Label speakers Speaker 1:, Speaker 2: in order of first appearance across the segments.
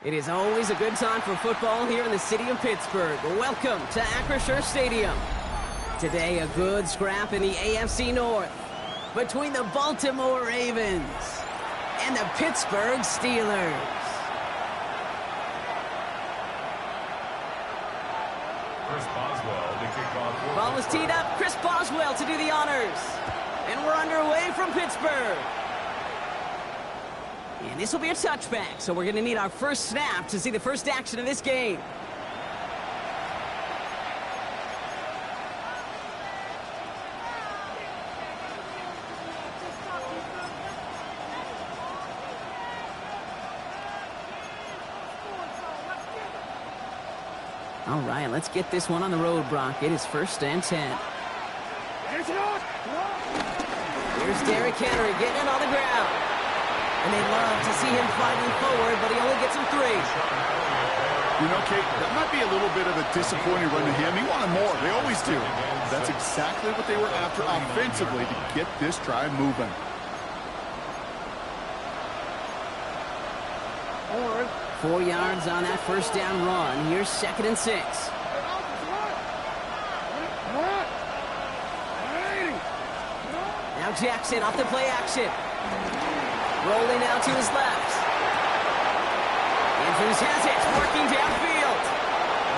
Speaker 1: It is always a good time for football here in the city of Pittsburgh. Welcome to Acrisure Stadium. Today, a good scrap in the AFC North between the Baltimore Ravens and the Pittsburgh Steelers.
Speaker 2: Chris Boswell to kick off.
Speaker 1: Ball is teed up. Chris Boswell to do the honors. And we're underway from Pittsburgh. And this will be a touchback, so we're going to need our first snap to see the first action of this game. All right, let's get this one on the road, Brock. It is 1st and 10. Here's Derrick Henry getting it on the ground. And they love to see him fighting forward, but he only gets him 3.
Speaker 3: You know, Kate, that might be a little bit of a disappointing run to him. He wanted more. They always do. That's exactly what they were after offensively to get this drive moving.
Speaker 1: All right. 4 yards on that first down run. Here's 2nd and 6. Now Jackson off the play action. Rolling out to his left. Andrews has it, working downfield.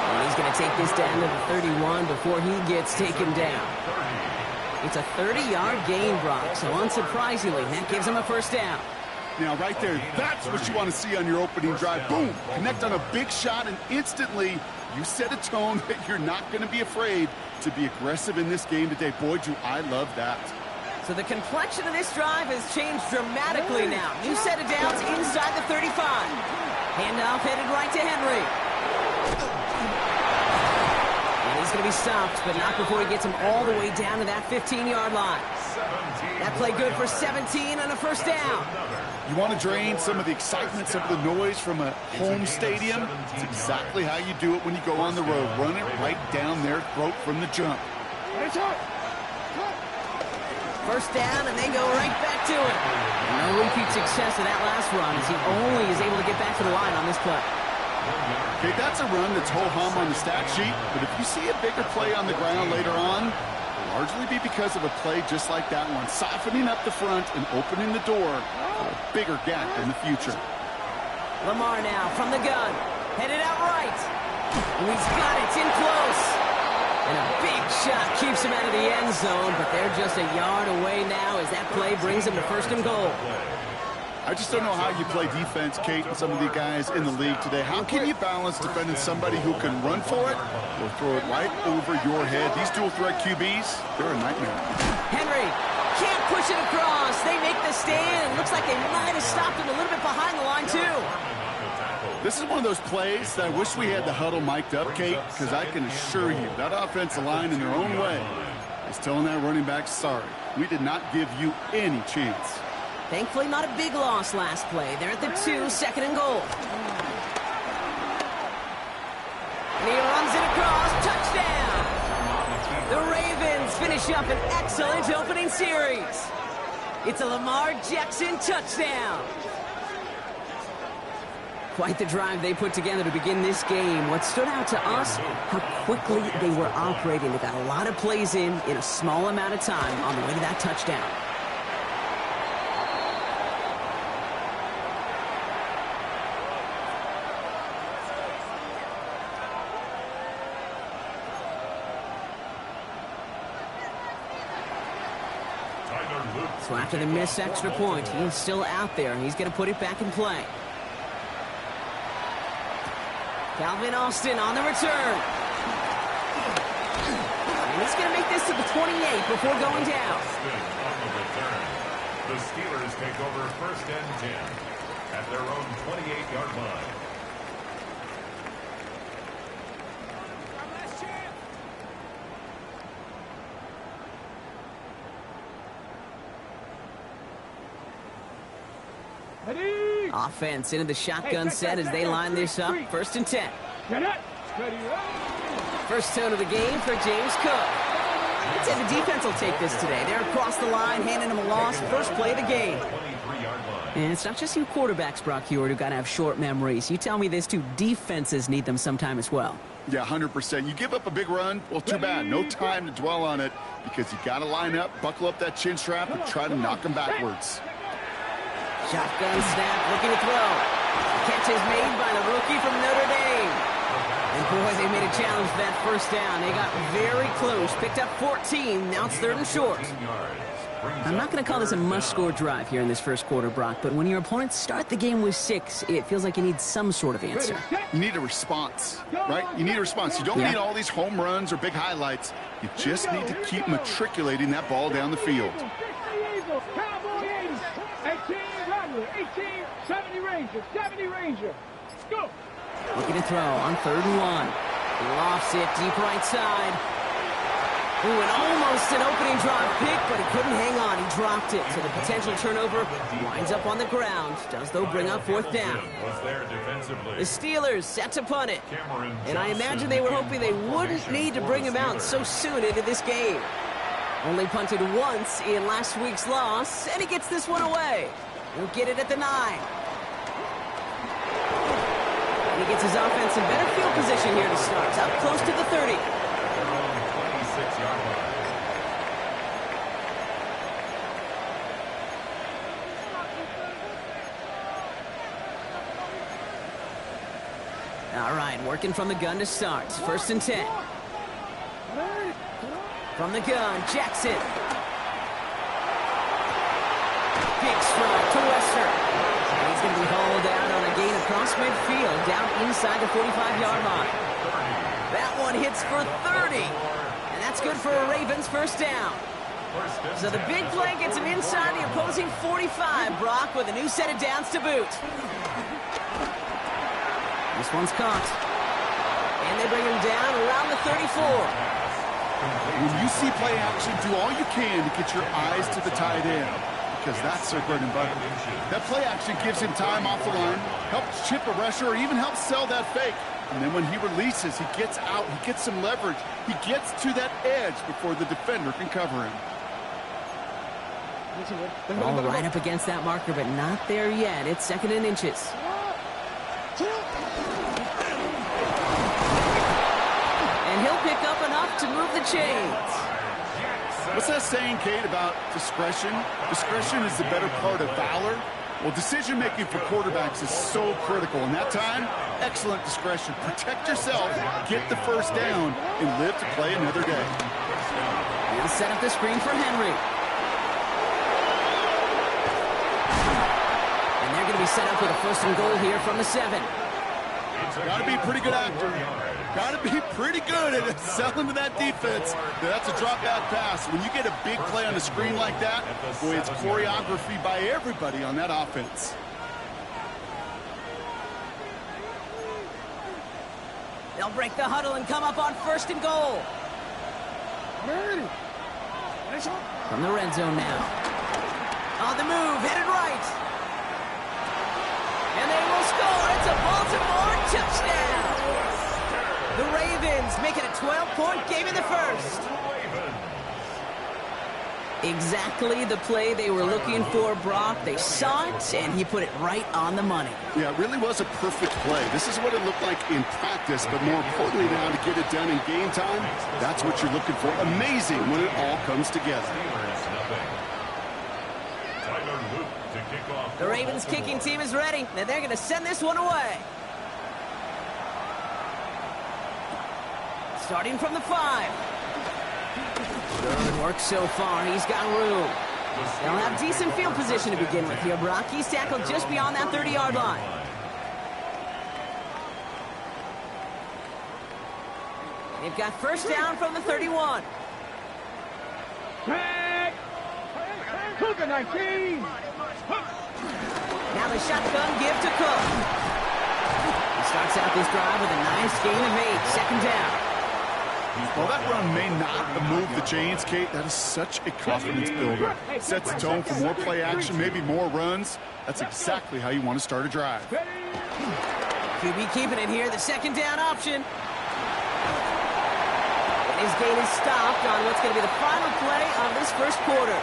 Speaker 1: And he's going to take this down to the 31 before he gets taken down. It's a 30-yard gain, Brock, so unsurprisingly, that gives him a first down.
Speaker 3: Now, right there, that's what you want to see on your opening drive. Boom! Connect on a big shot, and instantly, you set a tone that you're not going to be afraid to be aggressive in this game today. Boy, do I love that.
Speaker 1: So the complexion of this drive has changed dramatically now. New set of downs inside the 35. Handoff headed right to Henry. And he's going to be stopped, but not before he gets him all the way down to that 15-yard line. That play good for 17 and a first down.
Speaker 3: You want to drain some of the excitement, some of the noise from a home stadium? It's exactly how you do it when you go on the road. Run it right down their throat from the jump.
Speaker 1: First down, and they go right back to it. No repeat success of that last run as he only is able to get back to the line on this play.
Speaker 3: Okay, that's a run that's ho-hum on the stat sheet, but if you see a bigger play on the ground later on, it'll largely be because of a play just like that one, softening up the front and opening the door for a bigger gap in the future.
Speaker 1: Lamar now from the gun, headed out right. And he's got it, it's in close. And a big shot keeps him out of the end zone, but they're just a yard away now as that play brings him to 1st and goal.
Speaker 3: I just don't know how you play defense, Kate, and some of the guys in the league today. How can you balance defending somebody who can run for it or throw it right over your head? These dual-threat QBs, they're a nightmare.
Speaker 1: Henry can't push it across. They make the stand. Looks like they might have stopped him a little bit behind the line, too.
Speaker 3: This is one of those plays that I wish we had the huddle mic'd up, Kate, because I can assure you that offensive line in their own way is telling that running back, sorry, we did not give you any chance.
Speaker 1: Thankfully, not a big loss last play. They're at the 2, 2nd and goal. And he runs it across. Touchdown! The Ravens finish up an excellent opening series. It's a Lamar Jackson touchdown. Quite the drive they put together to begin this game. What stood out to us, how quickly they were operating. They got a lot of plays in a small amount of time on the way to that touchdown. So after the missed extra point, he's still out there, and he's going to put it back in play. Calvin Austin on the return. And he's going to make this to the 28 before going down.
Speaker 2: The Steelers take over 1st and 10 at their own 28-yard line.
Speaker 1: Offense into the shotgun set as they line this up. 1st and 10. First tone of the game for James Cook. I'd say the defense will take this today. They're across the line, handing him a loss. First play of the game.
Speaker 2: 23-yard line.
Speaker 1: And it's not just you quarterbacks, Brock Heward, who got to have short memories. You tell me this too, defenses need them sometime as well.
Speaker 3: Yeah, 100%. You give up a big run, well, too bad. No time to dwell on it because you got to line up, buckle up that chin strap, and try to knock them backwards.
Speaker 1: Shotgun snap, looking to throw. Catch is made by the rookie from Notre Dame. And boy, they made a challenge for that first down. They got very close, picked up 14. Now it's 3rd and short. I'm not going to call this a must-score drive here in this first quarter, Brock, but when your opponents start the game with 6, it feels like you need some sort of answer.
Speaker 3: You need a response, right? You need a response. You don't need all these home runs or big highlights. You just need to keep matriculating that ball down the field.
Speaker 4: 70 Ranger. Go.
Speaker 1: Looking to throw on 3rd and 1. Lofts it deep right side. Ooh, and almost an opening drop pick, but he couldn't hang on. He dropped it, so the potential turnover winds up on the ground. Does, though, bring up 4th down. The Steelers set to punt it. And I imagine they were hoping they wouldn't need to bring him out so soon into this game. Only punted once in last week's loss, and he gets this one away. He'll get it at the 9. And he gets his offense in better field position here to start. It's up close to the 30. All right, working from the gun to start. 1st and 10. From the gun, Jackson. Big strike to Wester. And he's going to be hauled out on a gain across midfield, down inside the 45-yard line. That one hits for 30. And that's good for a Ravens first down. So the big play gets him inside the opposing 45, Brock, with a new set of downs to boot. This one's caught. And they bring him down around the 34.
Speaker 3: When you see play action, do all you can to get your eyes to the tight end, because that's their bread and butter. That play action gives him time off the line, helps chip a rusher, or even helps sell that fake. And then when he releases, he gets out, he gets some leverage. He gets to that edge before the defender can cover him.
Speaker 1: All right up against that marker, but not there yet. It's 2nd and inches. And he'll pick up enough to move the chains.
Speaker 3: What's that saying, Kate, about discretion? Discretion is the better part of valor. Well, decision-making for quarterbacks is so critical. In that time, excellent discretion. Protect yourself, get the first down, and live to play another day.
Speaker 1: He'll set up the screen for Henry. And they're going to be set up with a 1st and goal here from the 7.
Speaker 3: Got to be a pretty good actor. Got to be pretty good at selling to that defense. That's a drop-back pass. When you get a big play on the screen like that, boy, it's choreography by everybody on that offense.
Speaker 1: They'll break the huddle and come up on 1st and goal. From the red zone now. On the move, headed right. And they will score. It's a Baltimore touchdown. The Ravens make it a 12-point game in the first. Exactly the play they were looking for, Brock. They saw it, and he put it right on the money.
Speaker 3: Yeah, it really was a perfect play. This is what it looked like in practice, but more importantly now to get it done in game time, that's what you're looking for. Amazing when it all comes together.
Speaker 1: The Ravens kicking team is ready, and they're going to send this one away. Starting from the 5. Good work so far. He's got room. They'll have decent field position to begin with here, Brock. He's tackled just beyond that 30-yard line. They've got first down from the 31.
Speaker 4: Tag. Cook 19.
Speaker 1: Now the shotgun give to Cook. He starts out this drive with a nice gain of 8. 2nd down.
Speaker 3: Well, that run may not move the chains, Kate. That is such a confidence builder. Sets the tone for more play action, maybe more runs. That's exactly how you want to start a drive.
Speaker 1: QB keeping it here, the 2nd down option. And his gain is stopped on what's going to be the final play of this first quarter.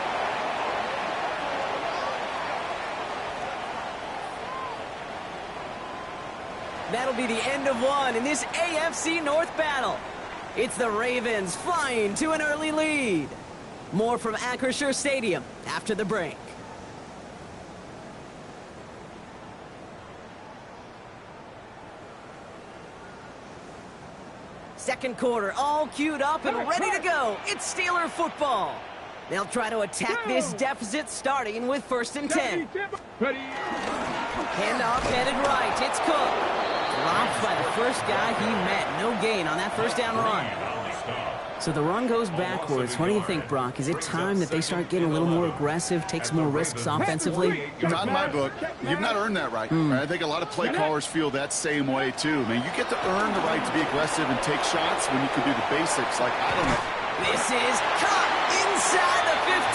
Speaker 1: That'll be the end of one in this AFC North battle. It's the Ravens flying to an early lead. More from Acrisure Stadium after the break. Second quarter, all queued up and ready to go. It's Steeler football. They'll try to attack this deficit starting with 1st and 10. Handoff headed right. It's Cook. Dropped by the first guy he met. No gain on that first down run. So the run goes backwards. What do you think, Brock? Is it time that they start getting a little more aggressive, take some more risks offensively?
Speaker 3: Not in my book. You've not earned that right. I think a lot of play callers feel that same way, too. Man, you get to earn the right to be aggressive and take shots when you can do the basics. Like, I don't know.
Speaker 1: This is caught inside the 15.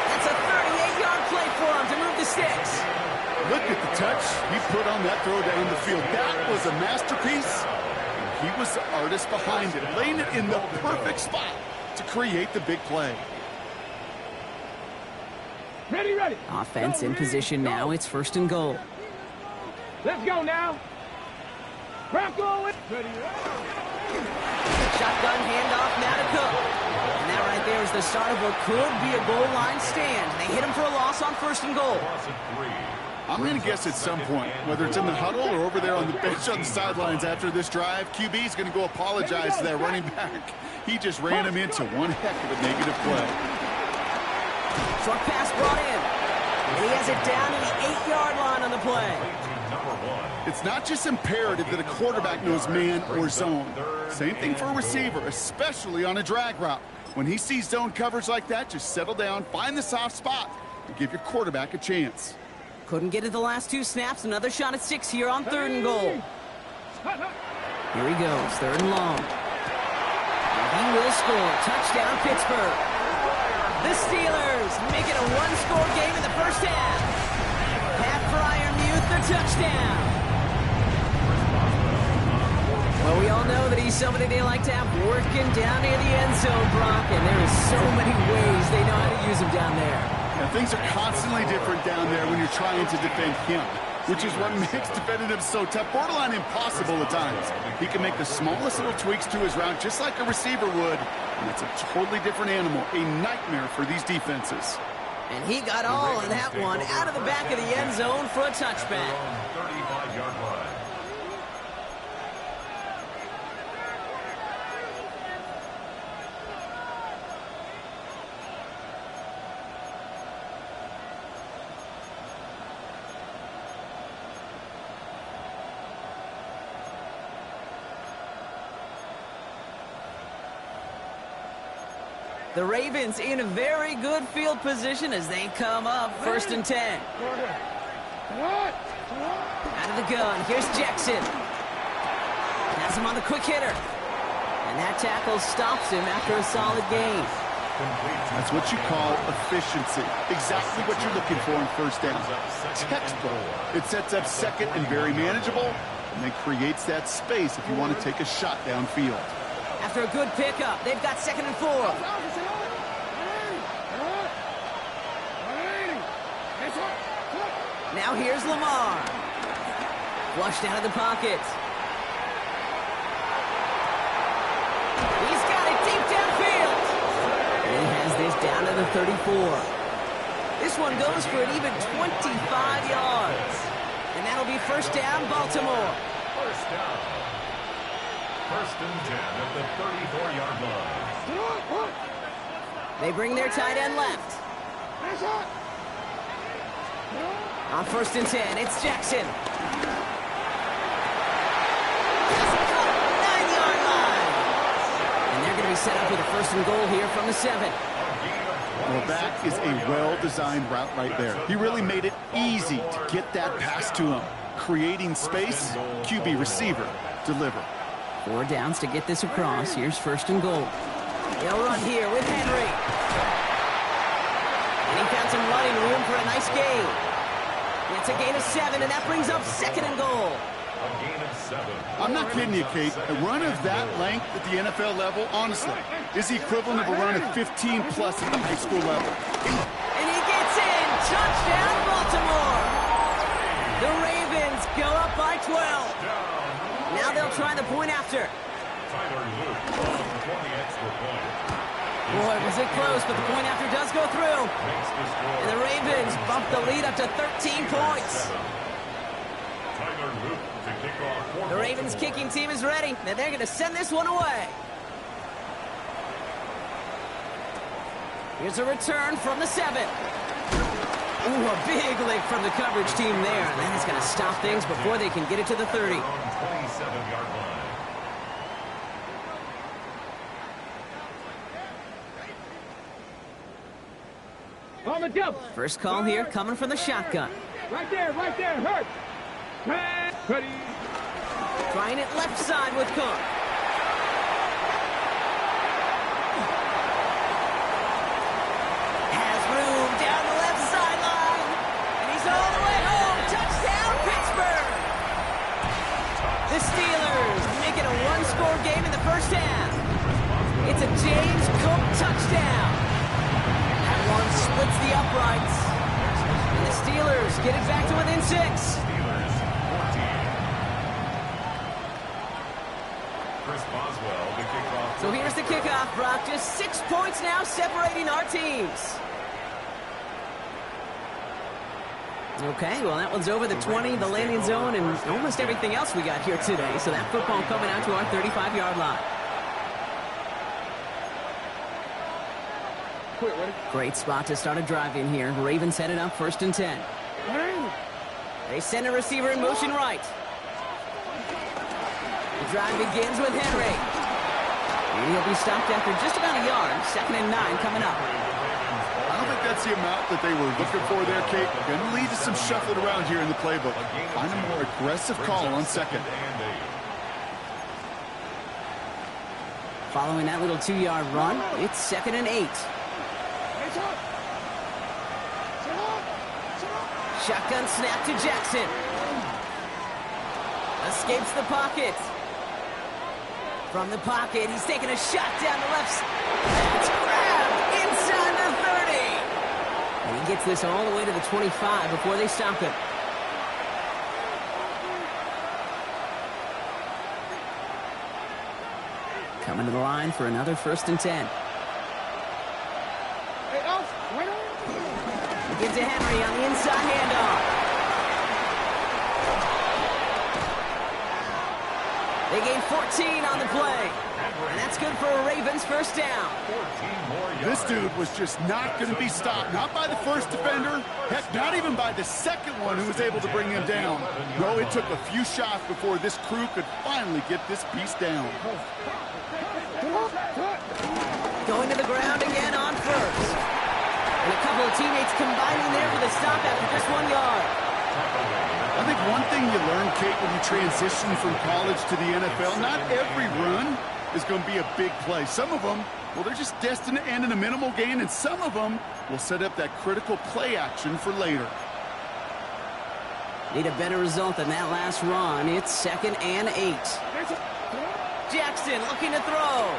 Speaker 1: That's a 38-yard play for him to move the sticks.
Speaker 3: Look at the touch he put on that throw down the field. That was a masterpiece. He was the artist behind it, laying it in the perfect spot to create the big play.
Speaker 4: Ready.
Speaker 1: Offense in position now. It's 1st and goal.
Speaker 4: Let's go now. Ready.
Speaker 1: Shotgun handoff now to Cook. And that right there is the start of what could be a goal line stand. They hit him for a loss on 1st and goal.
Speaker 3: I'm going to guess at some point, whether it's in the huddle or over there on the bench on the sidelines after this drive, QB is going to go apologize to that running back. He just ran him into one heck of a negative play.
Speaker 1: Short pass brought in. And he has it down to the 8-yard line on the play.
Speaker 3: It's not just imperative that a quarterback knows man or zone. Same thing for a receiver, especially on a drag route. When he sees zone coverage like that, just settle down, find the soft spot, and give your quarterback a chance.
Speaker 1: Couldn't get it the last 2 snaps. Another shot at 6 here on 3rd and goal. Here he goes, 3rd and long. And he will score. Touchdown, Pittsburgh. The Steelers make it a 1-score game in the first half. Pat Fryermuth, the touchdown. Well, we all know that he's somebody they like to have working down near the end zone, Brock, and there is so many ways they know how to use him down there.
Speaker 3: Now, things are constantly different down there when you're trying to defend him, which is what makes defending him so tough, borderline impossible at times. He can make the smallest little tweaks to his route just like a receiver would, and it's a totally different animal, a nightmare for these defenses.
Speaker 1: And he got all of that one out of the back of the end zone for a touchback.
Speaker 2: 35-yard line.
Speaker 1: The Ravens in a very good field position as they come up 1st and 10. Out of the gun, here's Jackson. Has him on the quick hitter. And that tackle stops him after a solid gain.
Speaker 3: That's what you call efficiency. Exactly what you're looking for in 1st down. Textbook. It sets up 2nd and very manageable, and then creates that space if you want to take a shot downfield.
Speaker 1: After a good pickup, they've got 2nd and 4. Now here's Lamar. Flushed out of the pocket. He's got it deep downfield. And he has this down to the 34. This one goes for an even 25 yards. And that'll be 1st down, Baltimore.
Speaker 2: 1st down. 1st and 10 at the 34-yard line.
Speaker 1: They bring their tight end left. On 1st and 10, it's Jackson. 9-yard line. And they're going to be set up with a 1st and goal here from the 7.
Speaker 3: Well, that is a well-designed route right there. He really made it easy to get that pass to him. Creating space, QB receiver, deliver.
Speaker 1: 4 downs to get this across. Here's 1st and goal. They'll run here with Henry. And he found some running room for a nice gain. It's a gain of 7, and that brings up 2nd and goal.
Speaker 2: A gain of 7.
Speaker 3: I'm not kidding you, Kate. A run of that length at the NFL level, honestly, is the equivalent of a run of 15-plus at the high school level.
Speaker 1: And he gets in. Touchdown, Baltimore. The Ravens Ravens go up by 12. Now they'll try the point after. Boy, was it close, but the point after does go through. And the Ravens bump the lead up to 13 points. The Ravens kicking team is ready, and they're going to send this one away. Here's a return from the 7. Ooh, a big lick from the coverage team there. And that is going to stop things before they can get it to the 30.
Speaker 2: 27-yard line.
Speaker 4: On the double.
Speaker 1: First call here coming from the shotgun.
Speaker 4: Right there, hurt. Ready.
Speaker 1: Trying it left side with Cook. Has room down the left sideline. And he's all the way home. Touchdown, Pittsburgh. The Steelers make it a one-score game in the first half. It's a James Cook touchdown. That one splits the uprights. And the Steelers get it back to within 6. So here's the kickoff, Brock. Just 6 points now separating our teams. Okay, well, that one's over the 20, the landing zone, and almost everything else we got here today. So that football coming out to our 35-yard line. Great spot to start a drive in here. Ravens headed up 1st and 10. They send a receiver in motion right. The drive begins with Henry. And he'll be stopped after just about a yard. 2nd and 9 coming up.
Speaker 3: I don't think that's the amount that they were looking for there, Kate. Going to lead to some shuffling around here in the playbook. Find a more aggressive call on 2nd.
Speaker 1: Following that little 2-yard run, it's 2nd and 8. Shotgun snap to Jackson. Escapes the pocket. From the pocket, he's taking a shot down the left side. That's grabbed inside the 30. And he gets this all the way to the 25 before they stop him. Coming to the line for another 1st and 10. Gives to Henry on the inside handoff. They gain 14 on the play. And that's good for a Ravens first down.
Speaker 3: This dude was just not going to be stopped. Not by the first defender. Heck, not even by the second one who was able to bring him down. No, it took a few shots before this crew could finally get this beast down.
Speaker 1: Going to the ground again on 1st. And a couple of teammates combining there for the stop after just 1 yard.
Speaker 3: I think one thing you learn, Kate, when you transition from college to the NFL, not every run is going to be a big play. Some of them, well, they're just destined to end in a minimal gain, and some of them will set up that critical play action for later.
Speaker 1: Need a better result than that last run. It's 2nd and 8. Jackson looking to throw.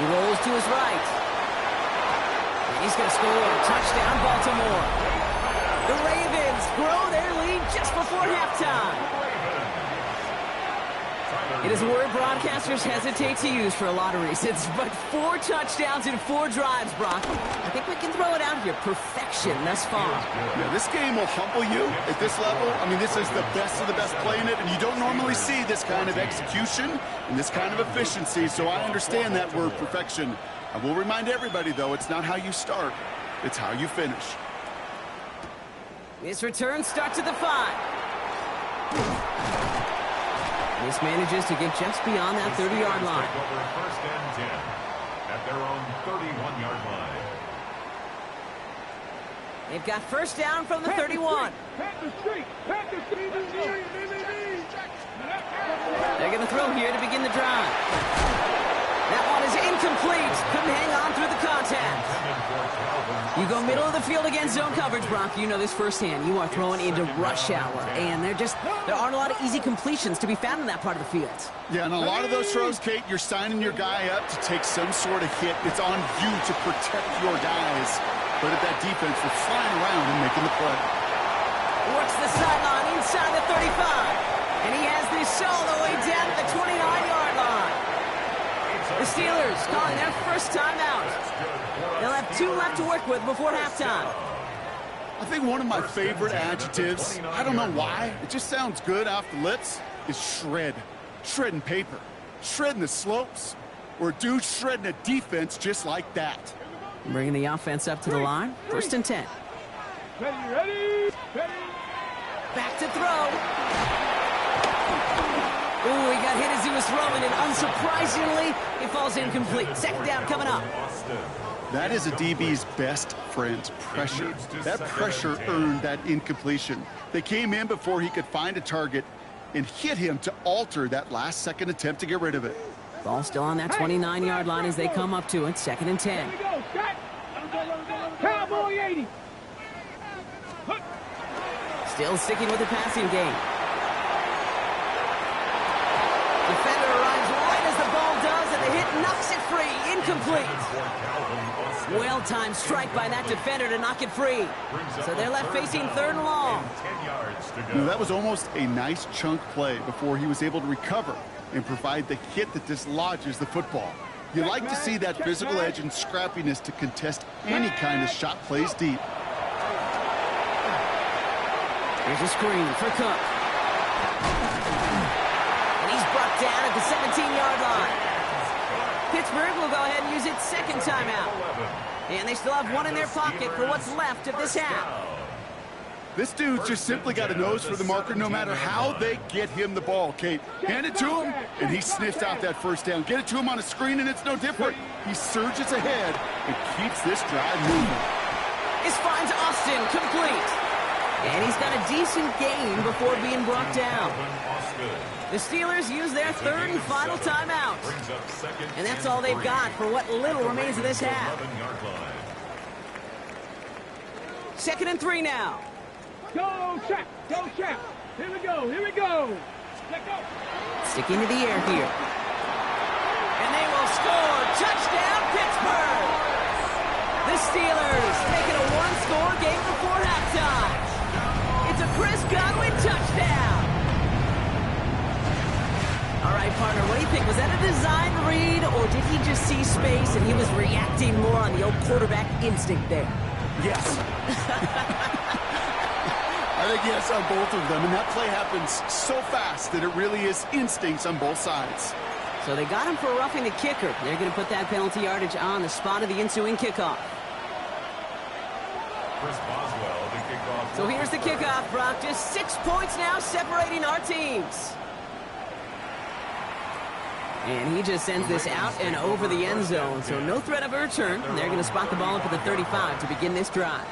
Speaker 1: He rolls to his right. And he's going to score. Touchdown, Baltimore. The Ravens grow their lead just before halftime. It is a word broadcasters hesitate to use for a lot of reasons, but 4 touchdowns in 4 drives, Brock. I think we can throw it out here. Perfection thus far.
Speaker 3: Yeah, this game will humble you at this level. I mean, this is the best of the best playing it, and you don't normally see this kind of execution and this kind of efficiency, so I understand that word perfection. I will remind everybody, though, it's not how you start, it's how you finish.
Speaker 1: This return starts at the 5. This manages to get just beyond that 30-yard line.
Speaker 2: First and 10 at their own 31-yard line.
Speaker 1: They've got first down from the 31. They're going to throw here to begin the drive. That one is incomplete. Couldn't hang on through the contact. You go middle of the field against zone coverage, Brock. You know this firsthand. You are throwing into rush hour, and there aren't a lot of easy completions to be found in that part of the field.
Speaker 3: Yeah, and a lot of those throws, Kate, you're signing your guy up to take some sort of hit. It's on you to protect your guys. But at that defense, we're flying around and making the play.
Speaker 1: Works the sideline inside the 35. And he has this all the way down to the 29-yard line. The Steelers calling their first timeout. They'll have 2 left to work with before halftime.
Speaker 3: I think one of my favorite adjectives, I don't know why, it just sounds good off the lips, is shred. Shredding paper. Shredding the slopes. Or a dude shredding a defense just like that.
Speaker 1: Bringing the offense up to the line. 1st and 10.
Speaker 4: Ready.
Speaker 1: Back to throw. Ooh, he got hit as he was throwing, and unsurprisingly, it falls incomplete. 2nd down coming up.
Speaker 3: That is a DB's best friend, pressure. That pressure earned that incompletion. They came in before he could find a target and hit him to alter that last-second attempt to get rid of it.
Speaker 1: Ball still on that 29-yard line as they come up to it. 2nd and 10.
Speaker 4: Here we go. Set. Cowboy 80.
Speaker 1: Still sticking with the passing game. Defender arrives right as the ball does, and the hit knocks it free. Incomplete. Well-timed strike by that defender to knock it free. So they're left facing 3rd and long.
Speaker 3: That was almost a nice chunk play before he was able to recover and provide the hit that dislodges the football. You like to see that physical edge and scrappiness to contest any kind of shot plays deep.
Speaker 1: Here's a screen for Cook. And he's brought down at the 17-yard line. Pittsburgh will go ahead and use its 2nd timeout. And they still have 1 in their pocket for what's left of this half.
Speaker 3: This dude just simply got a nose for the marker no matter how they get him the ball, Kate. Hand it to him, and he sniffs out that 1st down. Get it to him on a screen, and it's no different. He surges ahead and keeps this drive moving.
Speaker 1: This finds Austin complete. And he's got a decent gain before being brought down. The Steelers use their 3rd and final timeout. And that's all they've got for what little remains of this half. 2nd and 3 now.
Speaker 4: Go, Shaq. Here we go. Let go.
Speaker 1: Sticking to the air here. And they will score. Touchdown, Pittsburgh. The Steelers making a 1-score game before halftime. It's a Chris Godwin touchdown. All right, partner, what do you think? Was that a design read, or did he just see space and he was reacting more on the old quarterback instinct there?
Speaker 3: Yes. I think yes on both of them, and that play happens so fast that it really is instincts on both sides.
Speaker 1: So they got him for roughing the kicker. They're going to put that penalty yardage on the spot of the ensuing kickoff. So here's the kickoff, Brock. Just 6 points now separating our teams. And he just sends this out and over the end zone. So no threat of a return. And they're going to spot the ball up at the 35 to begin this drive.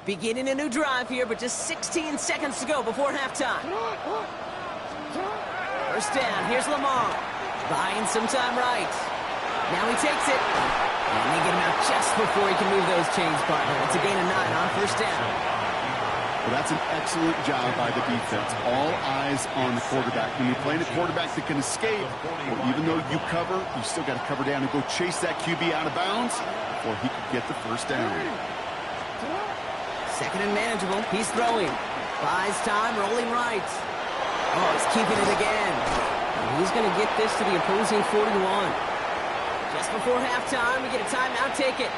Speaker 1: Beginning a new drive here, but just 16 seconds to go before halftime. 1st down, here's Lamar. Buying some time right. Now he takes it. And they get him out just before he can move those chains, partner. It's a gain of 9 on 1st down.
Speaker 3: Well, that's an excellent job by the defense. All eyes on the quarterback. When you're playing a quarterback that can escape, well, even though you cover, you still got to cover down and go chase that QB out of bounds before he could get the 1st down.
Speaker 1: 2nd and manageable. He's throwing. Buys time, rolling right. Oh, he's keeping it again. And he's going to get this to the opposing 41. Just before halftime, we get a timeout. Take it.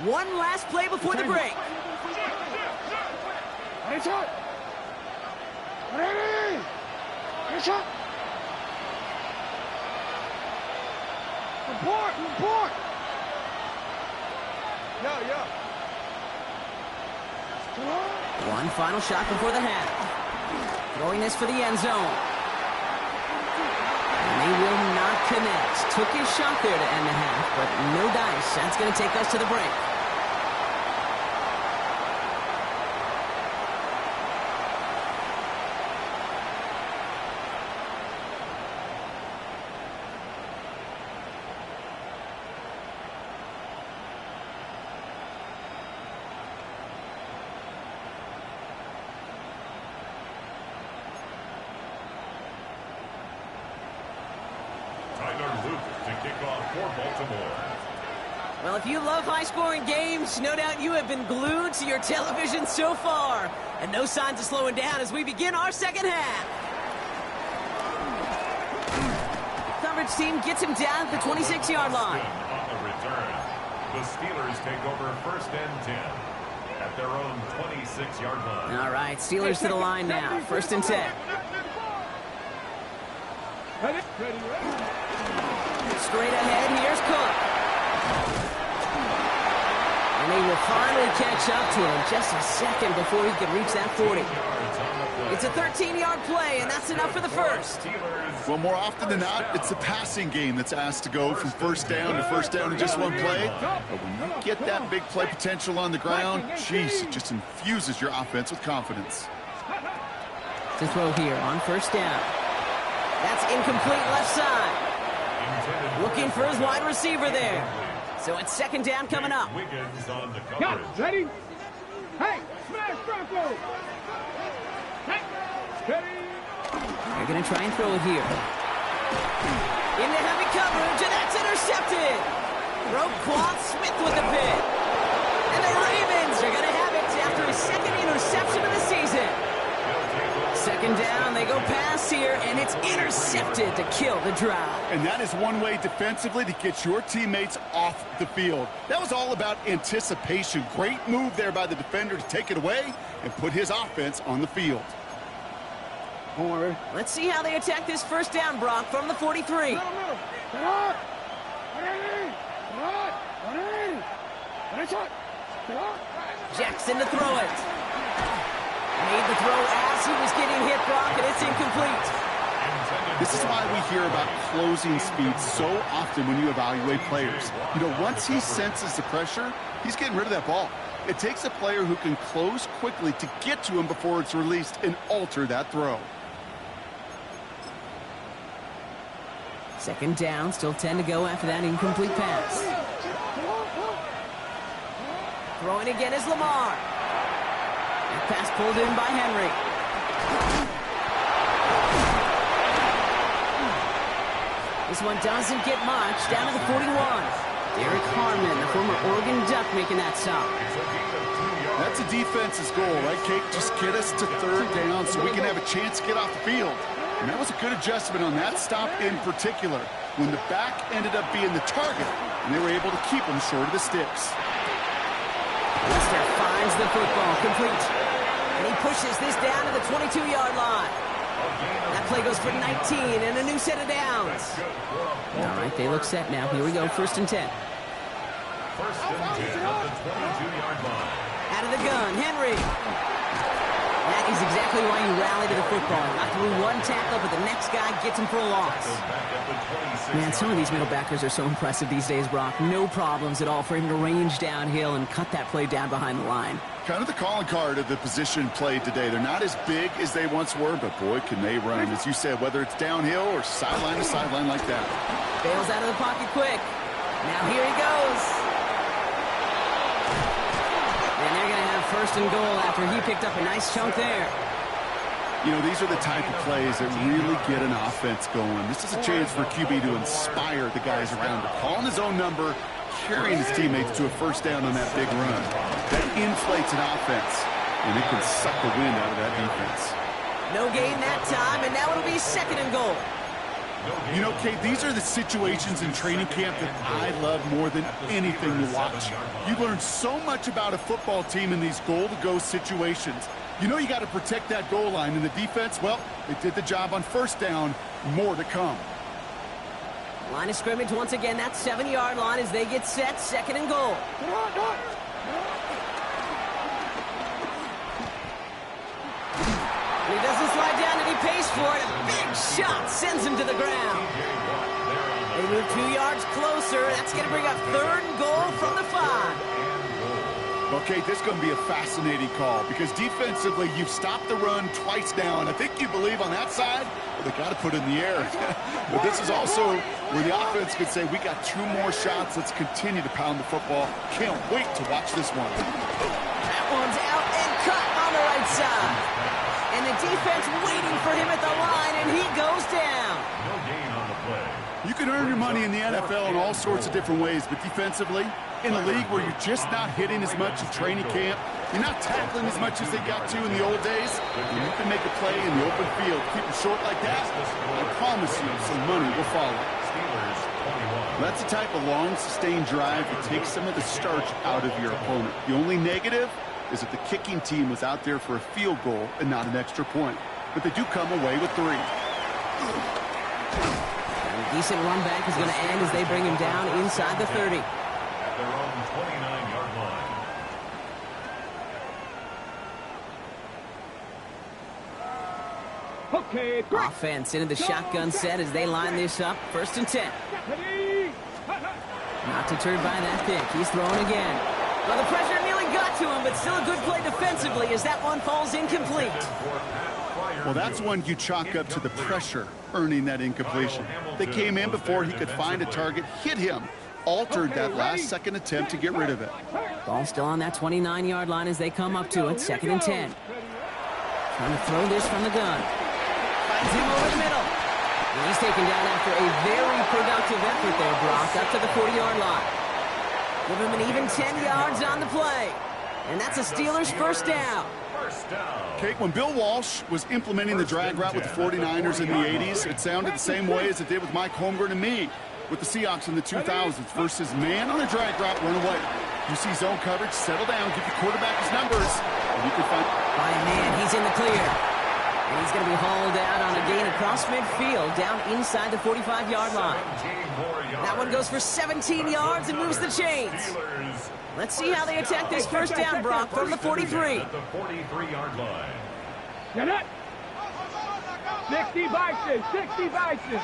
Speaker 1: One last play before the break.
Speaker 4: Headshot. Ready. Headshot. Report. Yeah.
Speaker 1: One final shot before the half. Throwing this for the end zone. And they will not connect. Took his shot there to end the half, but no dice. That's going to take us to the break.
Speaker 2: Tyler Luke to kick off for Baltimore.
Speaker 1: Well, if you love high-scoring games, no doubt you have been glued to your television so far. And no signs of slowing down as we begin our second half. Coverage team gets him down at the 26-yard line.
Speaker 2: On the return, the Steelers take over 1st and 10 at their own 26-yard line.
Speaker 1: All right, Steelers to the line now. 1st and 10. Straight ahead, here's Cook. And they will finally catch up to him just a second before he can reach that 40. It's a 13-yard play, and that's enough for the first.
Speaker 3: Well, more often than not, it's the passing game that's asked to go from first down to first down in just one play. But when you get that big play potential on the ground, geez, it just infuses your offense with confidence.
Speaker 1: To throw here on 1st down. That's incomplete left side. Looking for his wide receiver there. So it's 2nd down coming up.
Speaker 4: Got it. Ready? Hey, smash Bronco. Hey, ready?
Speaker 1: They're going to try and throw it here. Into heavy coverage, and that's intercepted. Roquan Smith with the pick. And the Ravens are going to have it after his 2nd interception of the season. 2nd down, they go pass here, and it's intercepted to kill the drive.
Speaker 3: And that is one way defensively to get your teammates off the field. That was all about anticipation. Great move there by the defender to take it away and put his offense on the field.
Speaker 4: Don't worry.
Speaker 1: Let's see how they attack this 1st down, Brock, from the 43. Jackson to throw it. Made the throw as he was getting hit, Brock, and it's incomplete.
Speaker 3: This is why we hear about closing speed so often when you evaluate players. You know, once he senses the pressure, he's getting rid of that ball. It takes a player who can close quickly to get to him before it's released and alter that throw.
Speaker 1: 2nd down, still 10 to go after that incomplete pass. Throwing again is Lamar. That pass pulled in by Henry. This one doesn't get much. Down to the 41. Derek Harmon, the former Oregon Duck, making that stop.
Speaker 3: That's a defense's goal, right, Kate? Just get us to 3rd down so we can have a chance to get off the field. And that was a good adjustment on that stop in particular, when the back ended up being the target, and they were able to keep him short of the sticks.
Speaker 1: Lester finds the football, complete. And he pushes this down to the 22-yard line. That play goes for 19 and a new set of downs. All right, they look set now. Here we go, 1st and 10.
Speaker 2: 1st and 10 at the 22-yard line.
Speaker 1: Out of the gun, Henry. That is exactly why you rally to the football. Got through one tackle, but the next guy gets him for a loss. Man, some of these middle backers are so impressive these days, Brock. No problems at all for him to range downhill and cut that play down behind the line.
Speaker 3: Kind of the calling card of the position played today. They're not as big as they once were, but boy, can they run. As you said, whether it's downhill or sideline to sideline like that.
Speaker 1: Bails out of the pocket quick. Now here he goes. And they're going to have 1st and goal after he picked up a nice chunk there.
Speaker 3: You know, these are the type of plays that really get an offense going. This is a chance for QB to inspire the guys around him. Calling his own number, carrying his teammates to a 1st down on that big run. That inflates an offense, and it can suck the wind out of that defense.
Speaker 1: No gain that time, and now it'll be 2nd and goal.
Speaker 3: You know, Kate, these are the situations in training camp that I love more than anything to watch. You learn so much about a football team in these goal-to-go situations. You know you got to protect that goal line, and the defense, well, they did the job on 1st down. More to come.
Speaker 1: Line of scrimmage once again, that 7-yard line as they get set, 2nd and goal. He doesn't slide down and he pays for it. A big shot sends him to the ground. They move 2 yards closer. That's going to bring up 3rd and goal from the 5.
Speaker 3: Okay, this is going to be a fascinating call because defensively you've stopped the run twice now, and I think you believe on that side, well, they got to put it in the air. But this is also where the offense could say, we got 2 more shots. Let's continue to pound the football. Can't wait to watch this one.
Speaker 1: That one's out and cut on the right side. And the defense waiting for him at the line, and he goes down.
Speaker 2: No gain on the play.
Speaker 3: You can earn your money in the NFL in all sorts of different ways, but defensively, in a league where you're just not hitting as much in training camp, you're not tackling as much as they got to in the old days, and you can make a play in the open field, keep it short like that, I promise you some money will follow. That's the type of long, sustained drive that takes some of the starch out of your opponent. The only negative is that the kicking team was out there for a field goal and not an extra point. But they do come away with 3.
Speaker 1: A decent run back is going to end as they bring him down inside the 30.
Speaker 2: At their own 29-yard line.
Speaker 4: Okay, great.
Speaker 1: Offense into the shotgun set as they line this up. 1st and 10. Not deterred by that pick. He's throwing again. Well, the pressure nearly got to him, but still a good play defensively as that one falls incomplete.
Speaker 3: Well, that's one you chalk up to the pressure earning that incompletion. They came in before he could find a target, hit him, altered that last-second attempt to get rid of it.
Speaker 1: Ball still on that 29-yard line as they come up to it. 2nd and 10. Trying to throw this from the gun. Finds him over the middle. And he's taken down after a very productive effort there, Brock, up to the 40-yard line. Give him an even 10 yards on the play. And that's a Steelers first down.
Speaker 3: Kate, when Bill Walsh was implementing the drag route with the 49ers in the 80s, it sounded the same way as it did with Mike Holmgren and me with the Seahawks in the 2000s versus man on the drag route, run away. You see zone coverage, settle down, give your quarterback his numbers, and you can find...
Speaker 1: By a man, he's in the clear. And he's going to be hauled out on a gain across midfield down inside the 45-yard line. That one goes for 17 yards and moves the chains. Let's see how they attack this first down, Brock, from the 43.
Speaker 2: At the 43-yard line.
Speaker 4: Get it. 60 Bison, 60 Bison.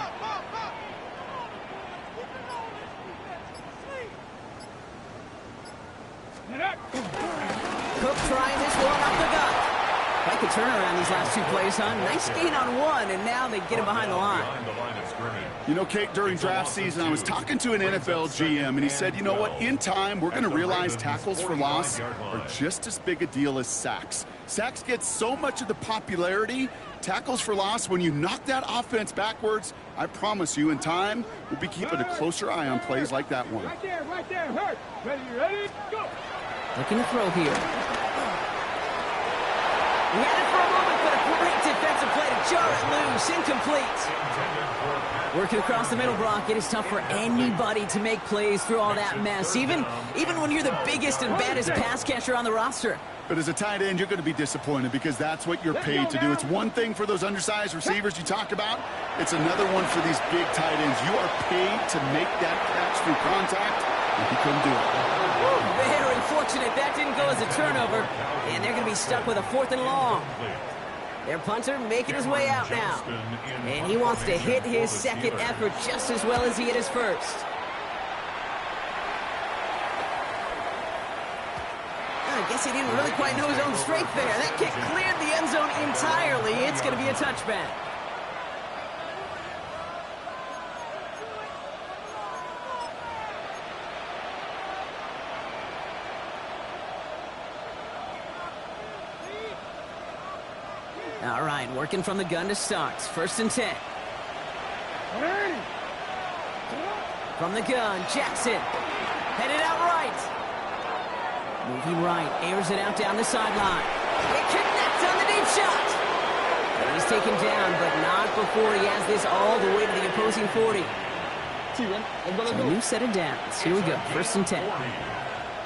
Speaker 1: Cook trying this one up the gut. Quite the turnaround these last 2 plays, huh? Nice gain on 1, and now they get him behind the line.
Speaker 3: You know, Kate, during draft season, I was talking to an NFL GM, and he said, you know what, in time, we're going to realize tackles for loss are just as big a deal as sacks. Sacks get so much of the popularity. Tackles for loss, when you knock that offense backwards, I promise you, in time, we'll be keeping a closer eye on plays like that one.
Speaker 4: Right there, hurt. Ready, go.
Speaker 1: Looking to throw here. He had it for a moment, but a great defensive play to jar it loose. Incomplete. Working across the middle, Brock. It is tough for anybody to make plays through all that mess, even when you're the biggest and baddest pass catcher on the roster.
Speaker 3: But as a tight end, you're going to be disappointed because that's what you're paid to do. It's one thing for those undersized receivers you talked about. It's another one for these big tight ends. You are paid to make that catch through contact, and he couldn't do it.
Speaker 1: Very fortunate that didn't go as a turnover, and they're going to be stuck with a 4th and long. Their punter making his way out now, and he wants to hit his second effort just as well as he hit his first. I guess he didn't really quite know his own strength there. That kick cleared the end zone entirely. It's going to be a touchback. All right, working from the gun to start. 1st and 10. From the gun, Jackson. Headed out right. Moving right, airs it out down the sideline. It connects on the deep shot. And he's taken down, but not before he has this all the way to the opposing 40. So a new set of downs. Here we go, 1st and 10.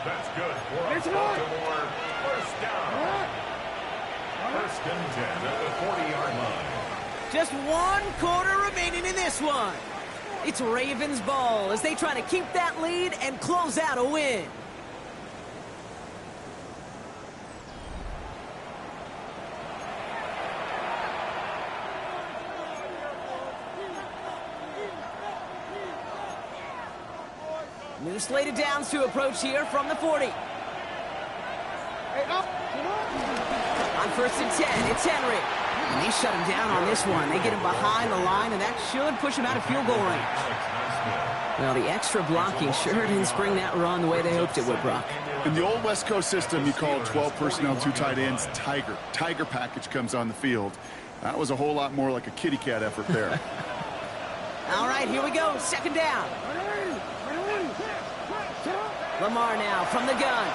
Speaker 2: That's good for Baltimore. First down. 1st and 10 at the 40-yard line.
Speaker 1: Just 1 quarter remaining in this one. It's Ravens ball as they try to keep that lead and close out a win. New slate of downs to approach here from the 40. On 1st and 10, it's Henry. And they shut him down on this one. They get him behind the line, and that should push him out of field goal range. Well, the extra blocking sure didn't spring that run the way they hoped it would, Brock.
Speaker 3: In the old West Coast system, you called 12 personnel, 2 tight ends, Tiger. Tiger package comes on the field. That was a whole lot more like a kitty cat effort there.
Speaker 1: All right, here we go. Second down. Lamar now from the gun.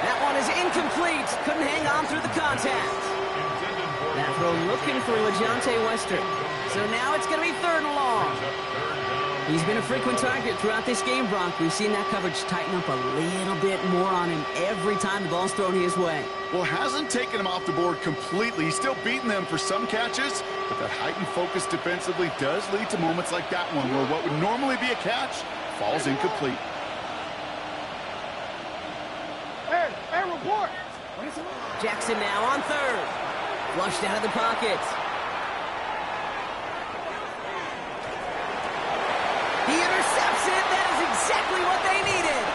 Speaker 1: That one is incomplete. Couldn't hang on through the contact. That throw looking for LeJohntay Wester. So now it's going to be 3rd and long. He's been a frequent target throughout this game, Brock. We've seen that coverage tighten up a little bit more on him every time the ball's thrown his way.
Speaker 3: Well, hasn't taken him off the board completely. He's still beating them for some catches, but that heightened focus defensively does lead to moments like that one where what would normally be a catch falls incomplete.
Speaker 4: Hey, report.
Speaker 1: Jackson now on 3rd. Flushed out of the pocket. He intercepts it. That is exactly what they needed.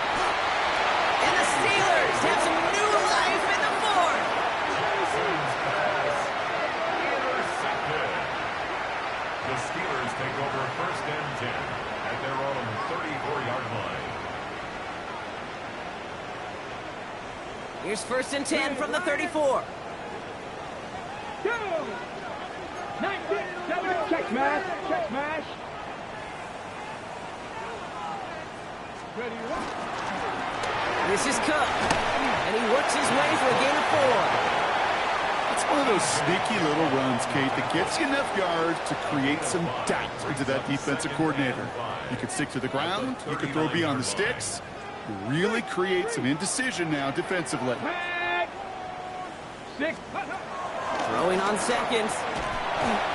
Speaker 1: And the Steelers have some new life in the 4th.
Speaker 2: Intercepted. The Steelers take over 1st and 10 at their own 34-yard line.
Speaker 1: Here's 1st and 10 from the 34.
Speaker 4: Go. 19, 7, check smash. Check smash. Ready,
Speaker 1: This is Cook. And he works his way for a gain of 4.
Speaker 3: It's one of those sneaky little runs, Kate, that gets you enough yards to create some doubt into that defensive coordinator. You can stick to the ground. You can throw beyond the sticks. You really create some indecision now defensively.
Speaker 4: 6.
Speaker 1: Throwing on 2nd.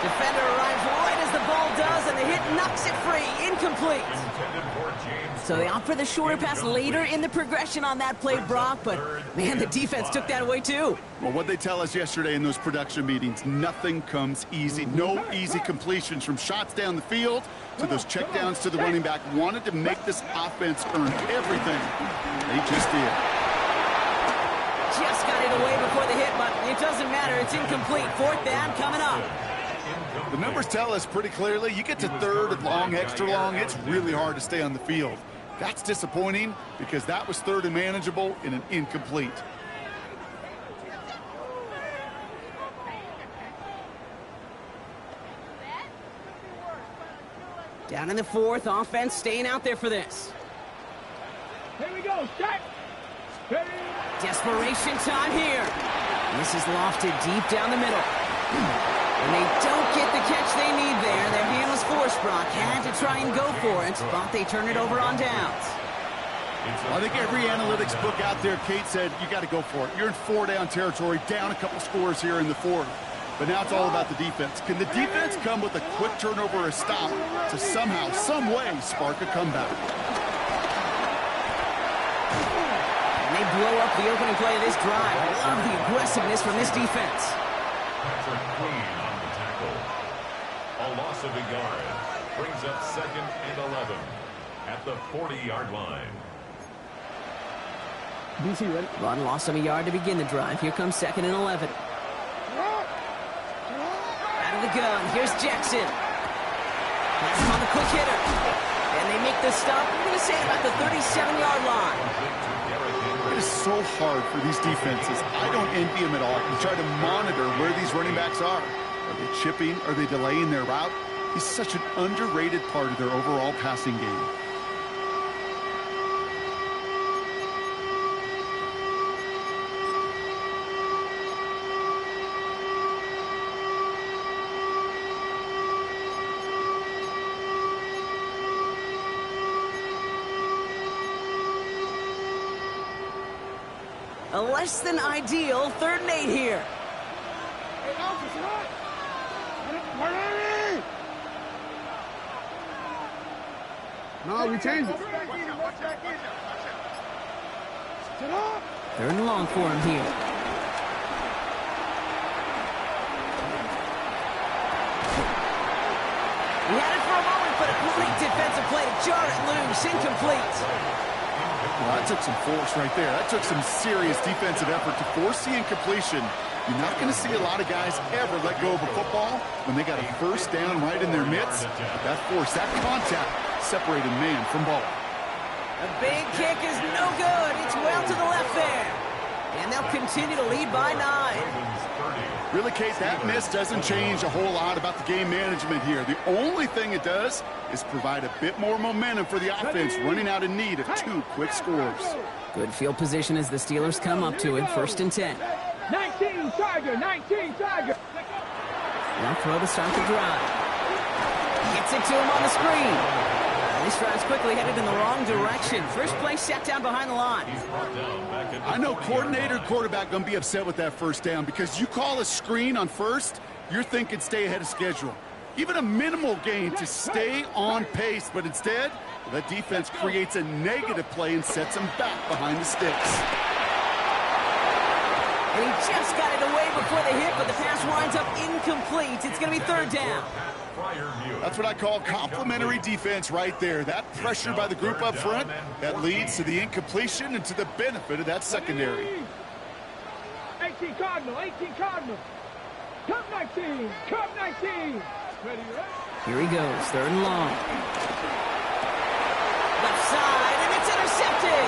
Speaker 1: Defender arrives right as the ball does, and the hit knocks it free. Incomplete. So they opt for the shorter pass later in the progression on that play, Brock, but, man, the defense took that away, too.
Speaker 3: Well, what they tell us yesterday in those production meetings, nothing comes easy. No easy completions from shots down the field to those checkdowns to the running back. Wanted to make this offense earn everything. They just did.
Speaker 1: Just got it away before the hit, but it doesn't matter. It's incomplete. 4th down coming up.
Speaker 3: The numbers tell us pretty clearly, you get to 3rd and long, extra long, it's really hard to stay on the field. That's disappointing because that was 3rd and manageable in an incomplete.
Speaker 1: Down in the 4th, offense staying out there for this.
Speaker 4: Here we go. Check. Ready.
Speaker 1: Desperation time here. This is lofted deep down the middle. And they don't get the catch they need there. Their hand was forced, Brock. Had to try and go for it, but they turn it over on downs.
Speaker 3: I think every analytics book out there, Kate, said you got to go for it. You're in 4-down territory, down a couple scores here in the 4th. But now it's all about the defense. Can the defense come with a quick turnover or a stop to somehow, some way, spark a comeback?
Speaker 1: And they blow up the opening play of this drive. I love the aggressiveness from this defense.
Speaker 2: Patrick Queen on the tackle. A loss of a yard brings up 2nd and 11 at the 40-yard line.
Speaker 4: DC ready.
Speaker 1: Run loss of a yard to begin the drive. Here comes 2nd and 11. Out of the gun. Here's Jackson. Pass him on the quick hitter. And they make the stop. I'm going to say about the 37-yard line.
Speaker 3: It is so hard for these defenses. I don't envy them at all. You try to monitor where these running backs are. Are they chipping? Are they delaying their route? He's such an underrated part of their overall passing game.
Speaker 1: A less than ideal 3rd and 8 here.
Speaker 4: Hey, Alpha, what? No, we changed it.
Speaker 1: 3rd and long for him here. He had it for a moment, but a great defensive play to jar it loose. Incomplete.
Speaker 3: Well, that took some force right there. That took some serious defensive effort to force the incompletion. You're not going to see a lot of guys ever let go of a football when they got a 1st down right in their midst. But that force, that contact, separated man from ball.
Speaker 1: A big kick is no good. It's well to the left there. And they'll continue to lead by 9.
Speaker 3: Really, Kate, that miss doesn't change a whole lot about the game management here. The only thing it does is provide a bit more momentum for the offense, running out in need of 2 quick scores.
Speaker 1: Good field position as the Steelers come up to it, 1st and 10.
Speaker 4: 19 Tiger, 19 Tiger.
Speaker 1: Now throw to start the drive. Gets it to him on the screen. This drive's quickly headed in the wrong direction. First play set down behind the line.
Speaker 3: I know coordinator and quarterback going to be upset with that first down because you call a screen on first, you're thinking stay ahead of schedule. Even a minimal gain to stay on pace, but instead, the defense creates a negative play and sets them back behind the sticks.
Speaker 1: And he just got it away before the hit, but the pass winds up incomplete. It's going to be 3rd down.
Speaker 3: That's what I call complimentary defense right there. That pressure by the group up front, that leads to the incompletion and to the benefit of that secondary.
Speaker 4: 18 Cardinal, 18 Cardinal. Cup 19, Cup 19. Ready,
Speaker 1: Here he goes, 3rd and long. Left side, and it's intercepted.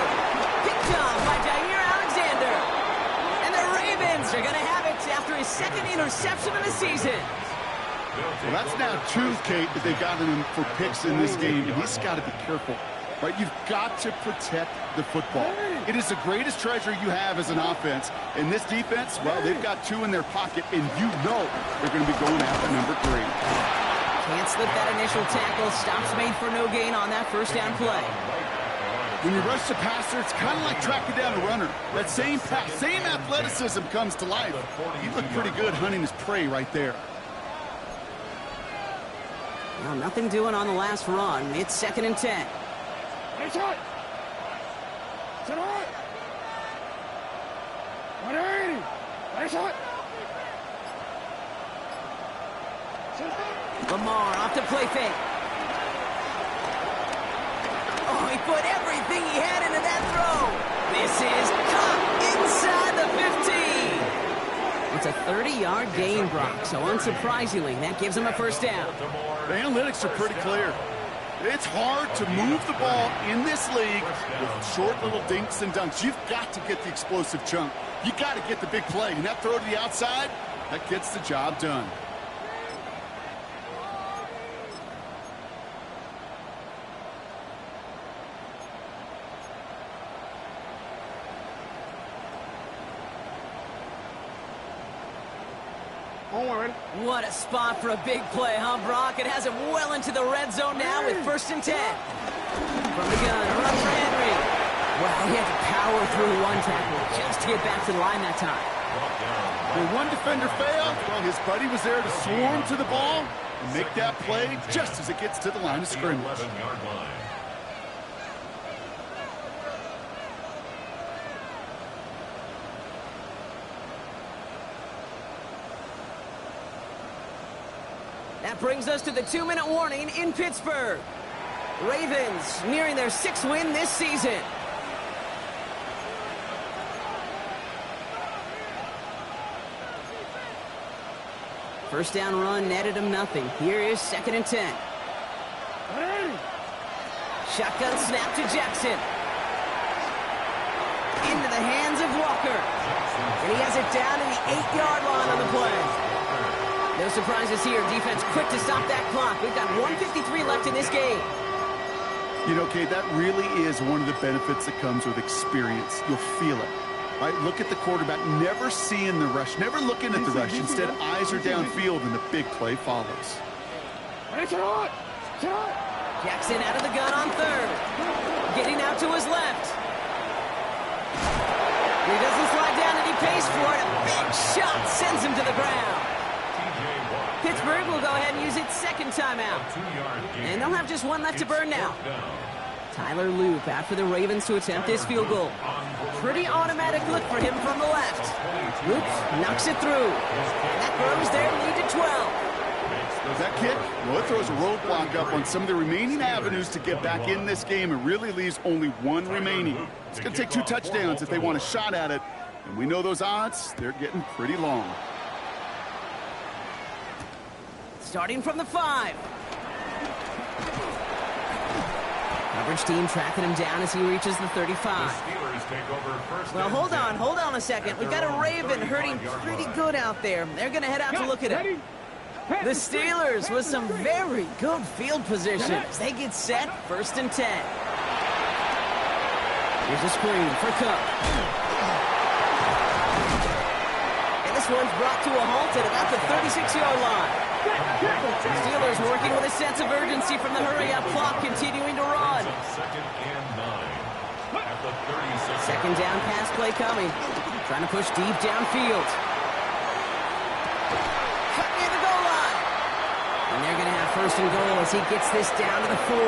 Speaker 1: Picked off by Jair Alexander. And the Ravens are going to have it after his 2nd interception of the season.
Speaker 3: Well, that's now 2, Kate, that they've gotten him for picks in this game, and he's got to be careful. Right? You've got to protect the football. It is the greatest treasure you have as an offense. And this defense, well, they've got 2 in their pocket, and you know they're going to be going after number 3.
Speaker 1: Can't slip that initial tackle. Stops made for no gain on that 1st down play.
Speaker 3: When you rush the passer, it's kind of like tracking down a runner. That same pass, same athleticism comes to life. He looked pretty good hunting his prey right there.
Speaker 1: Well, nothing doing on the last run. It's 2nd and 10.
Speaker 4: Nice shot. Set hard. 180. Nice shot.
Speaker 1: Lamar off to play fake. Oh, he put everything he had into that throw. This is caught inside the 15. It's a 30-yard gain, Brock, so unsurprisingly, that gives him a 1st down.
Speaker 3: The analytics are pretty clear. It's hard to move the ball in this league with short little dinks and dunks. You've got to get the explosive chunk. You got to get the big play. And that throw to the outside, that gets the job done.
Speaker 1: What a spot for a big play, huh, Brock? It has him well into the red zone now with 1st and 10. From the gun, run for Henry. Well, he had to power through 1 tackle just to get back to the line that time.
Speaker 3: When one defender failed, well, his buddy was there to swarm to the ball and make that play just as it gets to the line of scrimmage.
Speaker 1: That brings us to the 2-minute warning in Pittsburgh. Ravens nearing their 6th win this season. First down run netted him nothing. Here is 2nd and 10. Shotgun snap to Jackson. Into the hands of Walker. And he has it down to the 8-yard line on the play. No surprises here. Defense quick to stop that clock. We've got 1:53 left in this game.
Speaker 3: You know, Kate, that really is one of the benefits that comes with experience. You'll feel it. Right? Look at the quarterback, never seeing the rush, never looking at the rush. Instead, eyes are downfield, and the big play follows.
Speaker 1: Jackson out of the gun on 3rd. Getting out to his left. He doesn't slide down, and he pays for it. A big shot sends him to the ground. Pittsburgh will go ahead and use its 2nd timeout. And they'll have just 1 left to burn now. Tyler Loop out for the Ravens to attempt this field goal. Pretty automatic look for him from the left. Loop knocks it through. And that grows their lead to 12.
Speaker 3: That kick, well, it throws a roadblock up on some of the remaining avenues to get back in this game and really leaves only 1 remaining. It's going to take 2 touchdowns if they want a shot at it. And we know those odds, they're getting pretty long. Starting from the 5.
Speaker 1: Coverage team tracking him down as he reaches the 35.
Speaker 2: Steelers take over first.
Speaker 1: Well, hold on a second. We've got a Raven hurting pretty good out there. They're going to head out to look at him. The Steelers with some very good field positions. They get set, 1st and 10. Here's a screen for Cook. And this one's brought to a halt at about the 36-yard line. Steelers working with a sense of urgency from the hurry-up clock, continuing to run.
Speaker 2: Second and 9 at the 36.
Speaker 1: Second down pass play coming. Trying to push deep downfield. Cut near the goal line. And they're going to have 1st and goal as he gets this down to the 4.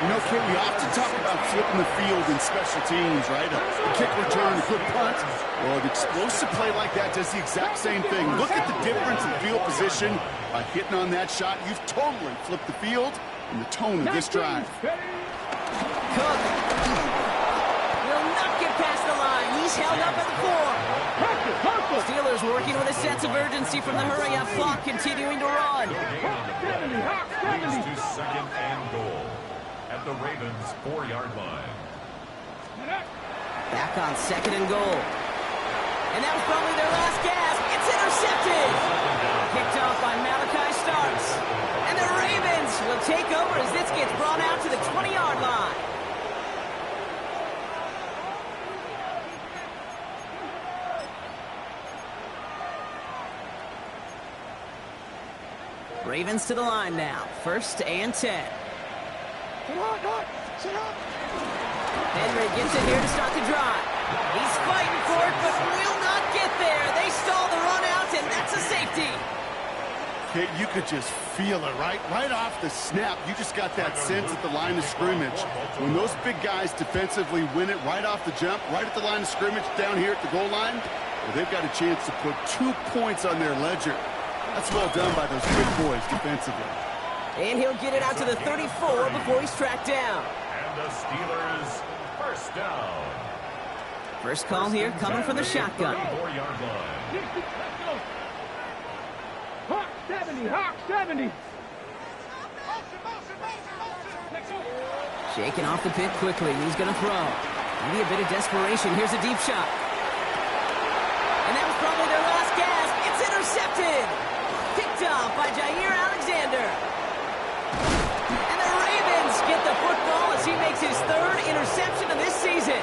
Speaker 3: You know, Kit, we often talk about flipping the field in special teams, right? A kick return, a good punt. Well, an explosive play like that does the exact same thing. Look at the difference in field position. By hitting on that shot, you've totally flipped the field and the tone of this drive.
Speaker 1: Cook will not get past the line. He's held up at the 4. Steelers working with a sense of urgency from the hurry-up clock, continuing to run.
Speaker 2: Leads to second and goal at the Ravens 4-yard line.
Speaker 1: Back on 2nd and goal. And that was probably their last gasp. It's intercepted. Picked off by Malachi Starks. And the Ravens will take over as this gets brought out to the 20-yard line. Ravens to the line now. 1st and 10. Henry gets in here to start the drive. He's fighting for it, but will not get there. They stall the run out, and that's a safety.
Speaker 3: Kit, you could just feel it, right? Right off the snap, you just got that sense at the line of scrimmage. When those big guys defensively win it right off the jump, right at the line of scrimmage down here at the goal line, well, they've got a chance to put 2 points on their ledger. That's well done by those big boys defensively.
Speaker 1: And he'll get it out to the 34 before he's tracked down.
Speaker 2: And the Steelers, 1st down.
Speaker 1: First call here coming from the shotgun.
Speaker 2: 4-yard line.
Speaker 4: Hawk 70, Hawk 70.
Speaker 1: Shaking off the pit quickly. He's going to throw. Maybe a bit of desperation. Here's a deep shot. And that was probably their last gasp. It's intercepted. Picked off by Jair Alexander. And the Ravens get the football as he makes his 3rd interception of this season.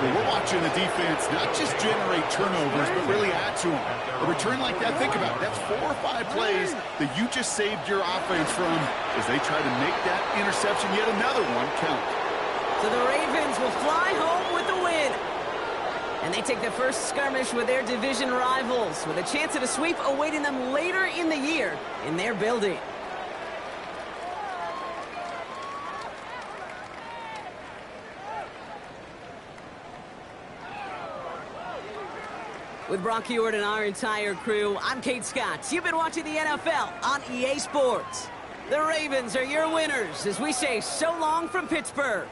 Speaker 3: Well, we're watching the defense not just generate turnovers, but really add to them. A return like that, think about it. That's 4 or 5 plays that you just saved your offense from as they try to make that interception, yet another one, count.
Speaker 1: So the Ravens will fly home with the win. And they take the first skirmish with their division rivals, with a chance at a sweep awaiting them later in the year in their building. With Brock Heward and our entire crew, I'm Kate Scott. You've been watching the NFL on EA Sports. The Ravens are your winners as we say so long from Pittsburgh.